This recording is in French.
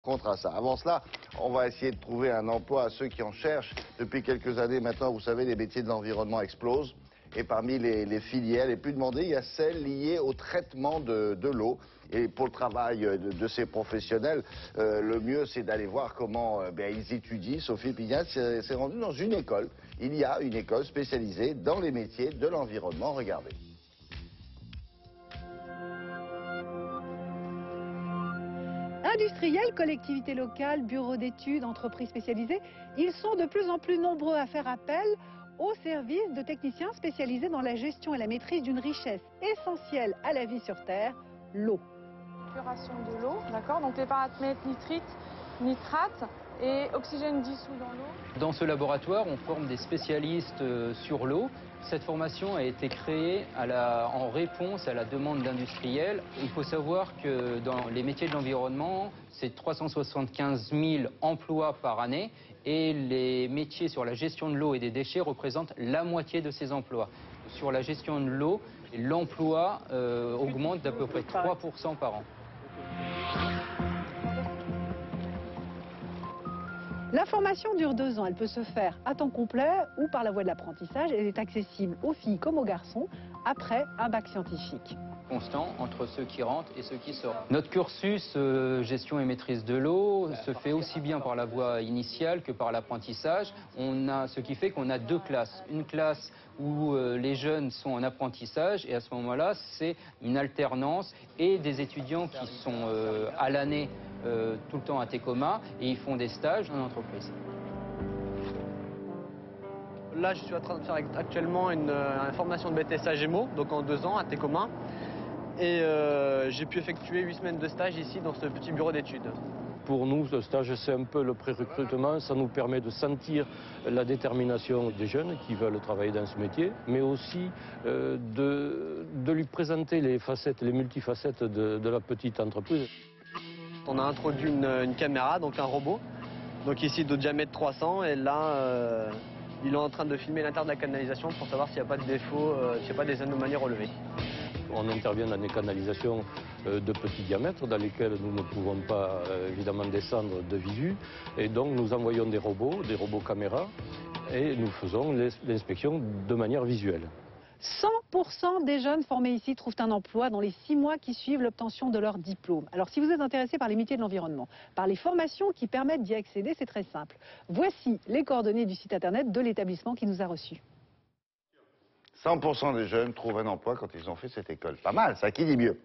contrat ça. Avant cela, on va essayer de trouver un emploi à ceux qui en cherchent. Depuis quelques années maintenant, vous savez, les métiers de l'environnement explosent. Et parmi les filières les plus demandées, il y a celles liées au traitement de l'eau. Et pour le travail de ces professionnels, le mieux c'est d'aller voir comment ils étudient. Sophie Pignat s'est rendue dans une école. Il y a une école spécialisée dans les métiers de l'environnement. Regardez. Industriels, collectivités locales, bureaux d'études, entreprises spécialisées, ils sont de plus en plus nombreux à faire appel au service de techniciens spécialisés dans la gestion et la maîtrise d'une richesse essentielle à la vie sur Terre, l'eau. Épuration de l'eau, d'accord. Donc les paramètres nitrites, nitrates et oxygène dissous dans l'eau. Dans ce laboratoire, on forme des spécialistes sur l'eau. Cette formation a été créée en réponse à la demande d'industriels. Il faut savoir que dans les métiers de l'environnement, c'est 375 000 emplois par année et les métiers sur la gestion de l'eau et des déchets représentent la moitié de ces emplois. Sur la gestion de l'eau, l'emploi augmente d'à peu près 3% par an. La formation dure 2 ans, elle peut se faire à temps complet ou par la voie de l'apprentissage. Elle est accessible aux filles comme aux garçons après un bac scientifique. Constant entre ceux qui rentrent et ceux qui sortent. Notre cursus gestion et maîtrise de l'eau se fait aussi bien par la voie initiale que par l'apprentissage. Ce qui fait qu'on a 2 classes. Une classe où les jeunes sont en apprentissage et à ce moment-là, c'est une alternance et des étudiants qui sont à l'année tout le temps à Tecoma et ils font des stages en entreprise. Là, je suis en train de faire actuellement une formation de BTS AGEMO, donc en 2 ans à Tecoma. Et j'ai pu effectuer 8 semaines de stage ici dans ce petit bureau d'études. Pour nous, ce stage, c'est un peu le pré-recrutement. Ça nous permet de sentir la détermination des jeunes qui veulent travailler dans ce métier, mais aussi de lui présenter les facettes, les multifacettes de la petite entreprise. On a introduit une caméra, donc un robot, donc ici de diamètre 300, et là, il est en train de filmer l'intérieur de la canalisation pour savoir s'il n'y a pas de défaut, s'il n'y a pas des anomalies relevées. On intervient dans des canalisations de petit diamètre dans lesquelles nous ne pouvons pas évidemment descendre de visu. Et donc nous envoyons des robots caméras, et nous faisons l'inspection de manière visuelle. 100% des jeunes formés ici trouvent un emploi dans les 6 mois qui suivent l'obtention de leur diplôme. Alors si vous êtes intéressé par les métiers de l'environnement, par les formations qui permettent d'y accéder, c'est très simple. Voici les coordonnées du site internet de l'établissement qui nous a reçus. 100% des jeunes trouvent un emploi quand ils ont fait cette école. Pas mal, ça, qui dit mieux?